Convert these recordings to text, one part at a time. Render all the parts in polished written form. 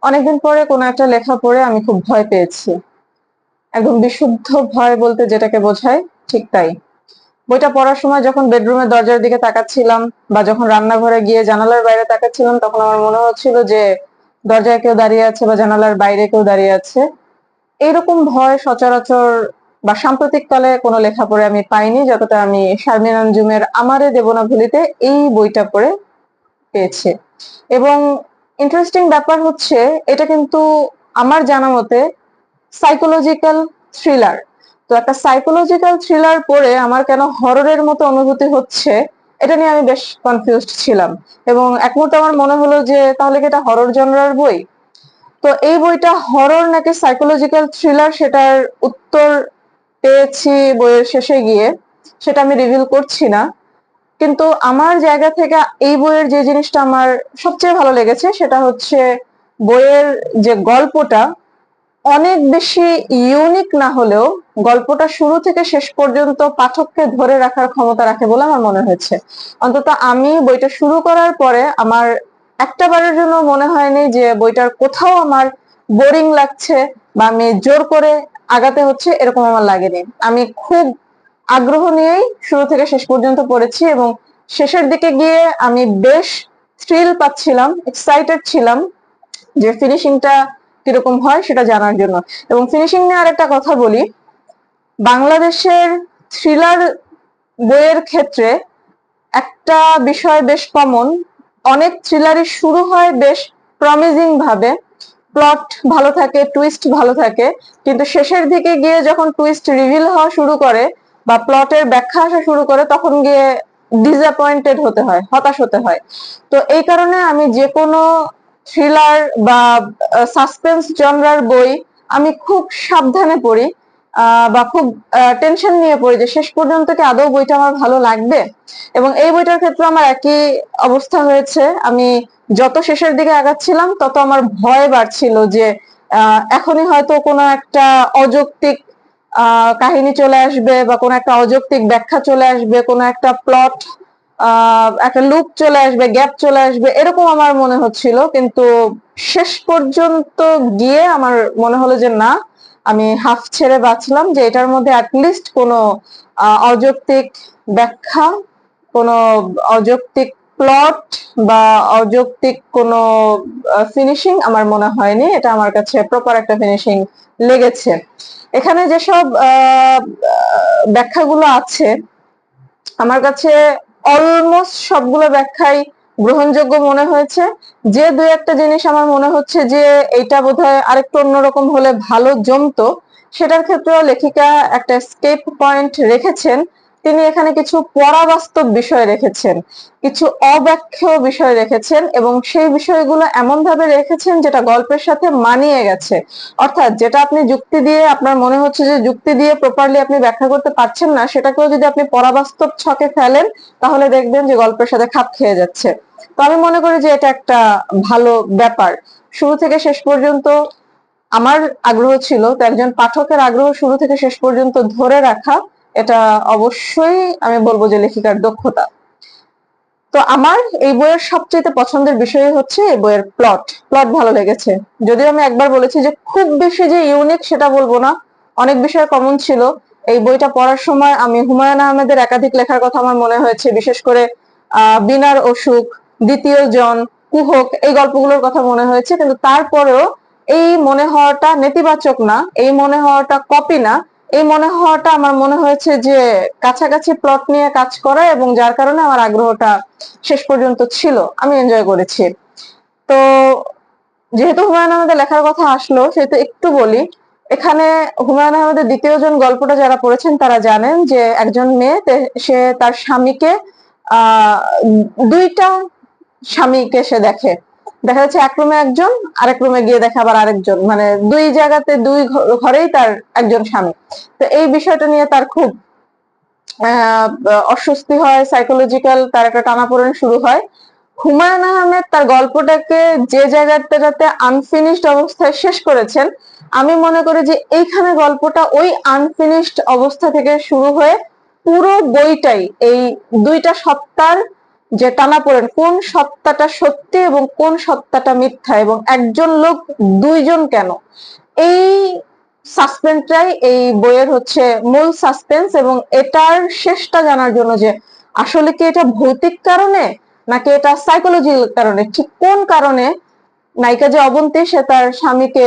অনেকদিন পরে কোনো একটা লেখা পড়ে আমি খুব ভয় পেয়েছি। একদম বিশুদ্ধ ভয় বলতে যেটাকে বোঝায় ঠিক তাই। বইটা পড়ার সময় যখন বেডরুমের দরজার দিকে তাকাচ্ছিলাম বা যখন রান্নাঘরে গিয়ে জানালার বাইরে তাকাচ্ছিলাম, তখন আমার মনে হচ্ছিল যে দরজায় কেউ দাঁড়িয়ে আছে বা জানালার বাইরে কেউ দাঁড়িয়ে আছে। এইরকম ভয় সচরাচর বা সাম্প্রতিক কালে কোনো লেখা পড়ে আমি পাইনি, যতটা আমি শারমিন আঞ্জুমের আমারে দেব না ভুলিতে এই বইটা পড়ে পেয়েছে। এবং ইন্টারেস্টিং ব্যাপার হচ্ছে, এটা কিন্তু আমার জানা মতে সাইকোলজিক্যাল থ্রিলার। তো একটা সাইকোলজিক্যাল থ্রিলার পড়ে আমার কেন হররের মতো অনুভূতি হচ্ছে, এটা নিয়ে আমি বেশ কনফিউজড ছিলাম। এবং এক মুহূর্তে আমার মনে হলো যে তাহলে কি এটা হরর জনরার বই? তো এই বইটা হরর নাকি সাইকোলজিক্যাল থ্রিলার, সেটার উত্তর পেয়েছি বইয়ের শেষে গিয়ে। সেটা আমি রিভিল করছি না, কিন্তু আমার জায়গা থেকে এই বইয়ের যে জিনিসটা আমার সবচেয়ে ভালো লেগেছে সেটা হচ্ছে বইয়ের যে গল্পটা অনেক বেশি ইউনিক না হলেও গল্পটা শুরু থেকে শেষ পর্যন্ত পাঠককে ধরে রাখার ক্ষমতা রাখে বলে আমার মনে হয়েছে। অন্তত আমি বইটা শুরু করার পরে আমার একটা বারের জন্য মনে হয়নি যে বইটার কোথাও আমার বোরিং লাগছে বা আমি জোর করে আগাতে হচ্ছে, এরকম আমার লাগেনি। আমি খুব আগ্রহ নিয়েই শুরু থেকে শেষ পর্যন্ত পড়েছি এবং শেষের দিকে গিয়ে আমি বেশ থ্রিল পাচ্ছিলাম, এক্সাইটেড ছিলাম যে ফিনিশিংটা কিরকম হয় সেটা জানার জন্য। এবং ফিনিশিং নিয়ে আরেকটা কথা বলি, বাংলাদেশের থ্রিলার বইয়ের ক্ষেত্রে একটা বিষয় বেশ কমন। অনেক থ্রিলারই শুরু হয় বেশ প্রমিজিং ভাবে, প্লট ভালো থাকে, টুইস্ট ভালো থাকে, কিন্তু শেষের দিকে গিয়ে যখন টুইস্ট রিভিল হওয়া শুরু করে বা প্লটের ব্যাখ্যা আসা শুরু করে, তখন গিয়ে ডিসঅ্যাপয়েন্টেড হতে হয়, হতাশ হতে হয়। তো এই কারণে আমি যে কোনো থ্রিলার বা সাসপেন্স জনরার বই আমি খুব সাবধানে পড়ি, বা খুব টেনশন নিয়ে পড়ি যে শেষ পর্যন্ত কি আদৌ বইটা আমার ভালো লাগবে। এবং এই বইটার ক্ষেত্রে আমার একই অবস্থা হয়েছে। আমি যত শেষের দিকে আগাচ্ছিলাম তত আমার ভয় বাড়ছিল যে এখনই হয়তো কোনো একটা অযৌক্তিক কাহিনী চলে আসবে বা কোনো একটা অযৌক্তিক ব্যাখ্যা চলে আসবে, কোনো একটা প্লট, একটা লুপ চলে আসবে, গ্যাপ চলে আসবে, এরকম আমার মনে হচ্ছিল। কিন্তু শেষ পর্যন্ত গিয়ে আমার মনে হলো যে না, আমি হাফ ছেড়ে বাঁচলাম, যে এটার মধ্যে অ্যাটলিস্ট কোনো অযৌক্তিক ব্যাখ্যা, কোনো অযৌক্তিক প্লট বা অযৌক্তিক কোনো ফিনিশিং আমার মনে হয়নি। এটা আমার কাছে প্রপার একটা ফিনিশিং লেগেছে। এখানে যেসব ব্যাখ্যাগুলো আছে আমার কাছে অলমোস্ট সবগুলো ব্যাখ্যাই গ্রহণযোগ্য মনে হয়েছে। যে দু একটা জিনিস আমার মনে হচ্ছে যে এইটা বোধহয় আরেকটু অন্যরকম হলে ভালো জমতো, সেটার ক্ষেত্রেও লেখিকা একটা স্কেপ পয়েন্ট রেখেছেন। তিনি এখানে কিছু পরাবাস্তব বিষয় রেখেছেন, কিছু অব্যাখ্যেয় বিষয় রেখেছেন, এবং সেই বিষয়গুলো এমন ভাবে রেখেছেন যেটা গল্পের সাথে মানিয়ে গেছে। অর্থাৎ যেটা আপনি যুক্তি দিয়ে, আপনার মনে হচ্ছে যে যুক্তি দিয়ে প্রপারলি আপনি ব্যাখ্যা করতে পারছেন না, সেটাকেও যদি আপনি পরাবাস্তব ছকে ফেলেন তাহলে দেখবেন যে গল্পের সাথে খাপ খেয়ে যাচ্ছে। তো আমি মনে করি যে এটা একটা ভালো ব্যাপার। শুরু থেকে শেষ পর্যন্ত আমার আগ্রহ ছিল, তো একজন পাঠকের আগ্রহ শুরু থেকে শেষ পর্যন্ত ধরে রাখা, এটা অবশ্যই আমি বলবো যে লেখিকার দক্ষতা। তো আমার এই বইয়ের সবচেয়ে পছন্দের বিষয় হচ্ছে এই বইয়ের প্লট। প্লট ভালো লেগেছে। যদিও আমি একবার বলেছি যে খুব বেশি যে ইউনিক সেটা বলবো না, অনেক বিষয় কমন ছিল। এই বইটা পড়ার সময় আমি হুমায়ুন আহমেদের একাধিক লেখার কথা আমার মনে হয়েছে, বিশেষ করে বিনার অসুখ, দ্বিতীয় জন, কুহক, এই গল্পগুলোর কথা মনে হয়েছে। কিন্তু তারপরেও এই মনে হওয়াটা নেতিবাচক না, এই মনে হওয়াটা কপি না, এই মনে হওয়াটা আমার মনে হয়েছে যে কাছাকাছি প্লট নিয়ে কাজ করা, এবং যার কারণে আমার আগ্রহটা শেষ পর্যন্ত ছিল, আমি এনজয় করেছি। তো যেহেতু হুমায়ুন আহমেদের লেখার কথা আসলো সেহেতু একটু বলি। এখানে হুমায়ুন আহমেদের দ্বিতীয় জন গল্পটা যারা পড়েছেন তারা জানেন যে একজন মেয়ে, সে তার স্বামীকে আহ দুইটা স্বামীকে সে দেখে। দেখা যাচ্ছে এক রুমে একজন, আরেক রুমে গিয়ে দেখে আবার আরেকজন, মানে দুই জায়গাতে দুই ঘরেই তার একজন স্বামী। তো এই বিষয়টা নিয়ে তার খুব অস্বস্তি হয়, সাইকোলজিক্যাল তার একটা টানাপোড়েন শুরু হয়। হুমায়ুন আহমেদ তার গল্পটাকে যে জায়গাটাতে আনফিনিশড অবস্থায় শেষ করেছেন, আমি মনে করি যে এইখানে গল্পটা ওই আনফিনিশড অবস্থা থেকে শুরু হয়ে পুরো বইটাই এই দুইটা সত্তার যে টানাপোড়েন, কোন সত্তাটা সত্যি এবং কোন সত্তাটা মিথ্যা, এবং একজন লোক দুইজন কেন, এই সাসপেন্সটাই এই বইয়ের হচ্ছে মূল সাসপেন্স। এবং এটার শেষটা জানার জন্য যে আসলে কি এটা ভৌতিক কারণে নাকি এটা সাইকোলজিক্যাল কারণে, ঠিক কোন কারণে নায়িকা যে অবন্তী সে তার স্বামীকে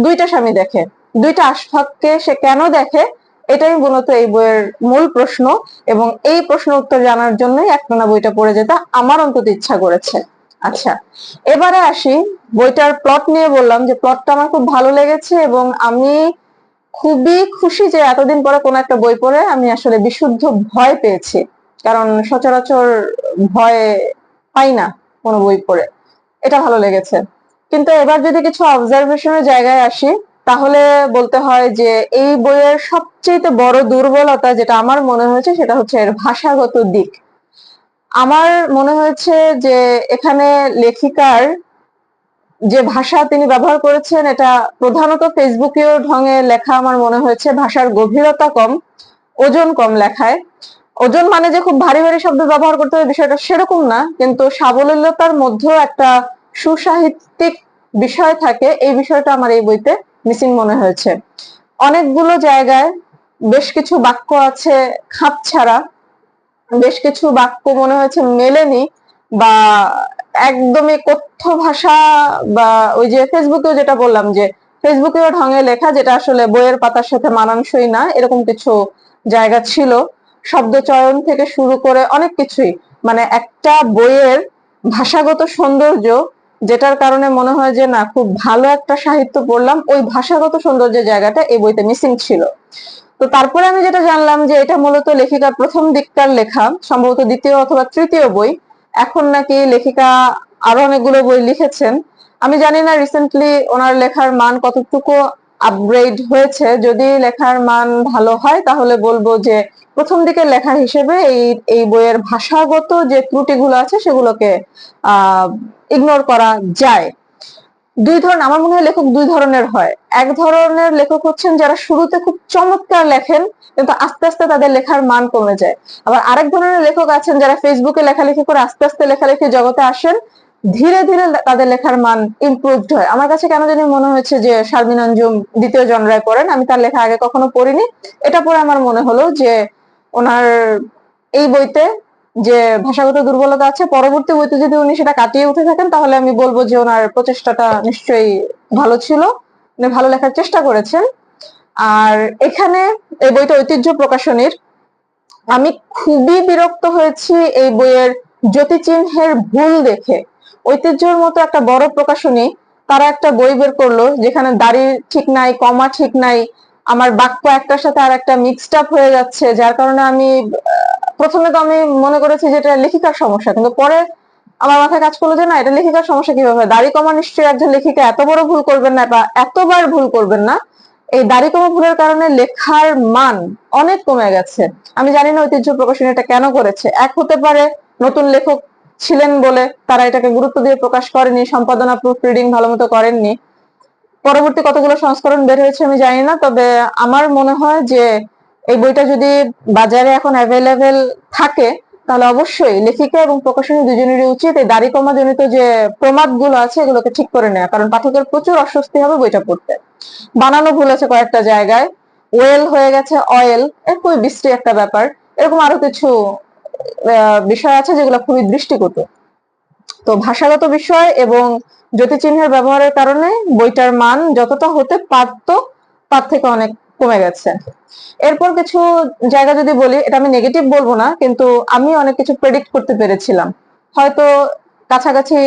দুইটা স্বামী দেখে, দুইটা আশফাককে সে কেন দেখে, এটাই মূলত এই বইয়ের মূল প্রশ্ন। এবং এই প্রশ্ন উত্তর জানার জন্যই একটানা বইটা পড়ে যেতে আমার অন্তত ইচ্ছা করেছে। আচ্ছা, এবারে আসি বইটার প্লট নিয়ে। বললাম যে প্লটটা আমার খুব ভালো লেগেছে এবং আমি খুবই খুশি যে এতদিন পরে কোনো একটা বই পড়ে আমি আসলে বিশুদ্ধ ভয় পেয়েছি, কারণ সচরাচর ভয় পাই না কোনো বই পড়ে। এটা ভালো লেগেছে। কিন্তু এবার যদি কিছু অবজারভেশনের জায়গায় আসি, তাহলে বলতে হয় যে এই বইয়ের সবচেয়ে বড় দুর্বলতা যেটা আমার মনে হয়েছে সেটা হচ্ছে এর ভাষাগত দিক। আমার মনে হয়েছে যে এখানে লেখিকার যে ভাষা তিনি ব্যবহার করেছেন এটা প্রধানত ফেসবুকীয় ঢঙে লেখা আমার মনে হয়েছে। ভাষার গভীরতা কম, ওজন কম লেখায়। ওজন মানে যে খুব ভারী ভারী শব্দ ব্যবহার করতে হবে বিষয়টা সেরকম না, কিন্তু সাবলীলতার মধ্যেও একটা সুসাহিত্যিক বিষয় থাকে, এই বিষয়টা আমার এই বইতে মিসিং মনে হয়েছে। অনেকগুলো জায়গায় বেশ কিছু বাক্য আছে খাপ ছাড়া, বেশ কিছু বাক্য মনে হয়েছে মেলেনি, বা একদমই কথ্য ভাষা, বা ওই যে ফেসবুকেও যেটা বললাম যে ফেসবুকেও ঢঙে লেখা, যেটা আসলে বইয়ের পাতার সাথে মানানসই না, এরকম কিছু জায়গা ছিল। শব্দ চয়ন থেকে শুরু করে অনেক কিছুই, মানে একটা বইয়ের ভাষাগত সৌন্দর্য যেটার কারণে মনে হয় যে না খুব ভালো একটা সাহিত্য পড়লাম, ওই ভাষাগত সৌন্দর্যের জায়গাটা এই বইতে মিসিং ছিল। তো তারপরে আমি যেটা জানলাম যে এটা মূলত লেখিকার প্রথম দিককার লেখা, সম্ভবত দ্বিতীয় অথবা তৃতীয় বই। এখন নাকি লেখিকা আরো অনেকগুলো বই লিখেছেন। আমি জানি না রিসেন্টলি ওনার লেখার মান কতটুকু আপগ্রেড হয়েছে। যদি লেখার মান ভালো হয় তাহলে বলবো যে প্রথম দিকের লেখা হিসেবে এই বইয়ের ভাষাগত যে ত্রুটিগুলো আছে সেগুলোকে ইগনোর করা যায়। আমার মনে হয় লেখক দুই ধরনের হয়। এক ধরনের লেখক হচ্ছেন যারা শুরুতে খুব চমৎকার লেখেন কিন্তু আস্তে আস্তে তাদের লেখার মান কমে যায়। আবার আরেক ধরনের লেখক আছেন যারা ফেসবুকে লেখালেখি করে আস্তে আস্তে লেখালেখি জগতে আসেন, ধীরে ধীরে তাদের লেখার মান ইমপ্রুভড হয়। আমার কাছে কেন জানি মনে হয়েছে যে শারমিন আঞ্জুম দ্বিতীয় জনরায় পড়েন, আমি তার লেখা আগে কখনো পড়িনি, এটা পড়ে আমার মনে হলো যে ওনার এই বইতে যে ভাষাগত দুর্বলতা আছে, পরবর্তী বইতে যদি উনি সেটা কাটিয়ে উঠে থাকেন তাহলে আমি বলবো যে ওনার প্রচেষ্টাটা নিশ্চয়ই ভালো ছিল, উনি ভালো লেখার চেষ্টা করেছেন। আর এখানে এই বইটা ঐতিহ্য প্রকাশনীর। আমি খুবই বিরক্ত হয়েছি এই বইয়ের জ্যোতিচিহ্নের ভুল দেখে। ঐতিহ্যের মতো একটা বড় প্রকাশনী, তারা একটা বই বের করলো যেখানে দাড়ি ঠিক নাই, কমা ঠিক নাই, আমার বাক্য একটার সাথে আর একটা মিক্সড আপ হয়ে যাচ্ছে, যার কারণে আমি প্রথমে তো আমি মনে করেছি যে এটা লেখিকার সমস্যা, কিন্তু পরে আমার মাথায় কাজ করলো যে না, এটা লেখিকার সমস্যা কিভাবে, দাড়ি কমা নিশ্চয়ই একজন লেখিকা এত বড় ভুল করবেন না বা এতবার ভুল করবেন না। এই দাড়ি কমা ভুলের কারণে লেখার মান অনেক কমে গেছে। আমি জানি না ঐতিহ্য প্রকাশনী এটা কেন করেছে। এক হতে পারে নতুন লেখক ছিলেন বলে তারা এটাকে গুরুত্ব দিয়ে প্রকাশ করেনি, সম্পাদনা প্রুফ রিডিং ভালো মতো করেননি। পরবর্তী কতগুলো সংস্করণ বের হয়েছে আমি জানি না, তবে আমার মনে হয় যে এই বইটা যদি বাজারে এখন অ্যাভেলেবেল থাকে তাহলে অবশ্যই লেখিকা এবং প্রকাশনী দুজনেরই উচিত এই দাড়ি কমা জনিত যে প্রমাদ গুলো আছে এগুলোকে ঠিক করে নেওয়া, কারণ পাঠকের প্রচুর অস্বস্তি হবে বইটা পড়তে। বানানো ভুল আছে কয়েকটা জায়গায়, ওয়েল হয়ে গেছে অয়েল, এর খুবই বিশ্রী একটা ব্যাপার। এরকম আরো কিছু বিষয় আছে যেগুলো খুবই দৃষ্টিকটু। তো ভাষাগত বিষয় এবং জ্যোতিচিহ্নের ব্যবহারের কারণে বইটার মান যতটা হতে পারতো তার থেকে অনেক কমে গেছে। এরপর কিছু জায়গা যদি বলি, এটা আমি নেগেটিভ বলবো না, কিন্তু আমি অনেক কিছু প্রেডিক্ট করতে পেরেছিলাম। হয়তো কাছাকাছি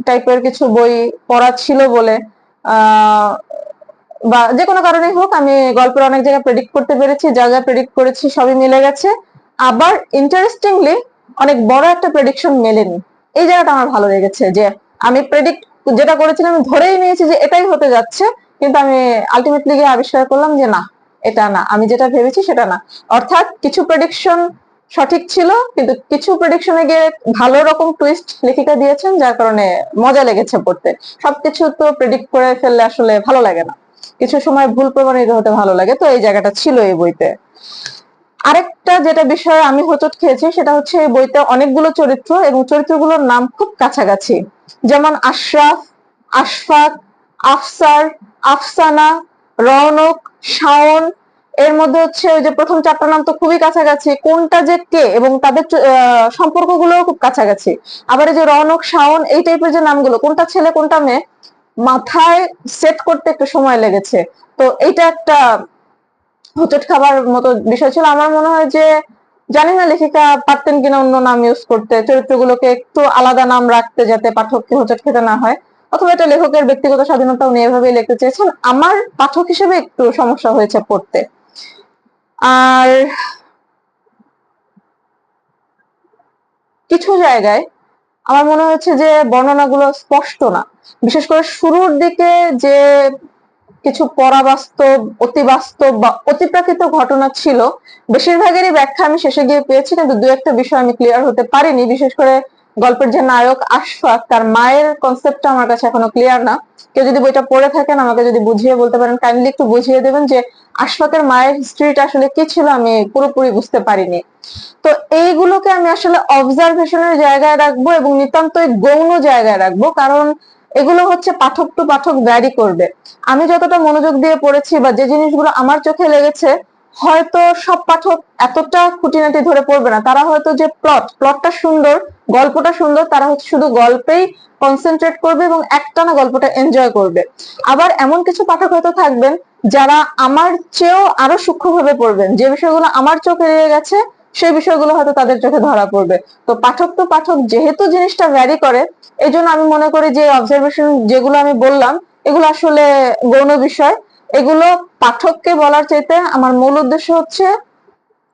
টাইপের কিছু বই পড়া ছিল বলে বা যে কোনো কারণেই হোক আমি গল্পের অনেক জায়গায় প্রেডিক্ট করতে পেরেছি, যা যা প্রেডিক্ট করেছি সবই মিলে গেছে। আবার ইন্টারেস্টিংলি অনেক বড় একটা প্রেডিকশন মেলেনি, এই জায়গাটা আমার ভালো লেগেছে যে আমি প্রেডিক্ট যেটা করেছিলাম আমি ধরেই নিয়েছি যে এটাই হতে যাচ্ছে, কিন্তু আমি আলটিমেটলি গিয়ে আবিষ্কার করলাম যে না, এটা না, আমি যেটা ভেবেছি সেটা না। অর্থাৎ কিছু প্রেডিকশন সঠিক ছিল কিন্তু কিছু প্রেডিকশনে গিয়ে ভালো রকম টুইস্ট লেখিকা দিয়েছেন, যার কারণে মজা লেগেছে পড়তে। সবকিছু তো প্রেডিক্ট করে ফেললে আসলে ভালো লাগে না, কিছু সময় ভুল প্রমাণিত হতে ভালো লাগে, তো এই জায়গাটা ছিল এই বইতে। আরেকটা যেটা বিষয়ে আমি হোঁচট খেয়েছি সেটা হচ্ছে এই বইতে অনেকগুলো চরিত্র এবং চরিত্রগুলোর নাম খুব কাছাকাছি, যেমন আশরাফ, আশফাক, আফসার, আফসানা, রওনক, শাওন। এর মধ্যে হচ্ছে ওই যে প্রথম চারটা নাম তো খুবই কাছাকাছি, কোনটা যে কে এবং তাদের সম্পর্কগুলো খুব কাছাকাছি। আবার এই যে রওনক, শাওন এই টাইপের যে নামগুলো, কোনটা ছেলে কোনটা মেয়ে মাথায় সেট করতে একটু সময় লেগেছে। তো এইটা একটা হোঁচট খাবার মতো বিষয় ছিল। আমার মনে হয় যে, জানি না লেখিকা পারতেন কিনা অন্য নাম ইউজ করতে, চরিত্রগুলোকে একটু আলাদা নাম রাখতে, যাতে পাঠককে হোঁচট খেতে না হয়, অথবা এটা লেখকের ব্যক্তিগত স্বাধীনতা, উনি এভাবেই লিখতে চেয়েছেন। আমার পাঠক হিসেবে একটু সমস্যা হয়েছে পড়তে। আর কিছু জায়গায় আমার মনে হচ্ছে যে বর্ণনাগুলো স্পষ্ট না, বিশেষ করে শুরুর দিকে যে কিছু পরাবাস্তব, অতিবাস্তব বা অতিপ্রাকৃত ঘটনা ছিল, বেশিরভাগেরই ব্যাখ্যা আমি শেষে গিয়ে পেয়েছি, কিন্তু দু একটা বিষয় আমি ক্লিয়ার হতে পারিনি। বিশেষ করে গল্পের যে নায়ক আশফাক, তার মায়ের কনসেপ্টটা আমার কাছে এখনো ক্লিয়ার না। কেউ যদি বইটা পড়ে থাকেন আমাকে যদি বুঝিয়ে বলতে পারেন, কাইন্ডলি একটু বুঝিয়ে দেবেন যে আশফাকের মায়ের হিস্ট্রিটা আসলে কি ছিল, আমি পুরোপুরি বুঝতে পারিনি। তো এইগুলোকে আমি আসলে অবজারভেশনের জায়গায় রাখবো এবং নিতান্তই গৌণ জায়গায় রাখবো, কারণ এগুলো হচ্ছে পাঠক টু পাঠক ভ্যারি করবে। আমি যতটা মনোযোগ দিয়ে পড়েছি বা যে জিনিসগুলো আমার চোখে লেগেছে, হয়তো সব পাঠক এতটা খুঁটিনাটি ধরে পড়বে না। তারা হয়তো যে প্লটটা সুন্দর, গল্পটা সুন্দর, তারা হচ্ছে শুধু গল্পেই কনসেন্ট্রেট করবে এবং একটানা গল্পটা এনজয় করবে। আবার এমন কিছু পাঠক হয়তো থাকবেন যারা আমার চেয়েও আরো সূক্ষ্মভাবে পড়বেন, যে বিষয়গুলো আমার চোখে লেগে গেছে সেই বিষয়গুলো হয়তো তাদের চোখে ধরা পড়বে। তো পাঠক তো পাঠক যেহেতু জিনিসটা ভ্যারি করে, এই জন্য আমি মনে করি যে অবজারভেশন যেগুলো আমি বললাম এগুলো আসলে গৌণ বিষয়। এগুলো পাঠককে বলার চাইতে আমার মূল উদ্দেশ্য হচ্ছে,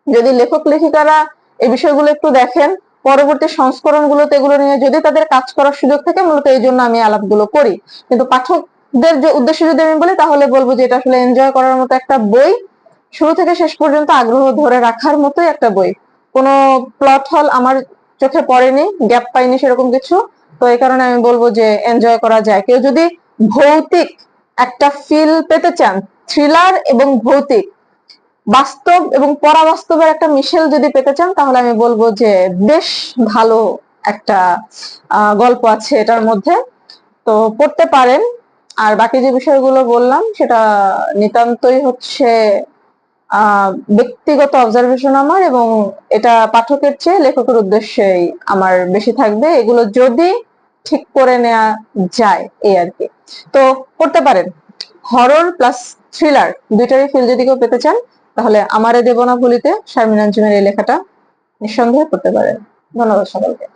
যদি লেখক লেখিকারা এই বিষয়গুলো একটু দেখেন, পরবর্তী সংস্করণগুলোতে এগুলো নিয়ে যদি তাদের কাজ করার সুযোগ থাকে, মূলত এই জন্য আমি আলাপগুলো করি। কিন্তু পাঠকদের যে উদ্দেশ্য যদি আমি বলি, তাহলে বলবো যে এটা আসলে এনজয় করার মতো একটা বই, শুরু থেকে শেষ পর্যন্ত আগ্রহ ধরে রাখার মতোই একটা বই। কোনো প্লট হল আমার চোখে পড়েনি, গ্যাপ পাইনি সেরকম কিছু। তো এই কারণে আমি বলবো যে এনজয় করা যায়। কেউ যদি ভৌতিক একটা ফিল পেতে চান, থ্রিলার এবং ভৌতিক, বাস্তব এবং পরাবাস্তবের একটা মিশেল যদি পেতে চান, তাহলে আমি বলবো যে বেশ ভালো একটা গল্প আছে এটার মধ্যে, তো পড়তে পারেন। আর বাকি যে বিষয়গুলো বললাম সেটা নিতান্তই হচ্ছে ব্যক্তিগত অবজারভেশন আমার, এবং এটা পাঠকের চেয়ে লেখকের উদ্দেশ্যেই আমার বেশি থাকবে, এগুলো যদি ঠিক করে নেওয়া যায় এই আর কি। তো পড়তে পারেন, হরর প্লাস থ্রিলার দুইটারই ফিল যদি কেউ পেতে চান, তাহলে আমারে দেব না ভুলিতে শারমিন আঞ্জুমের এই লেখাটা নিঃসন্দেহে পড়তে পারেন। ধন্যবাদ সকলকে।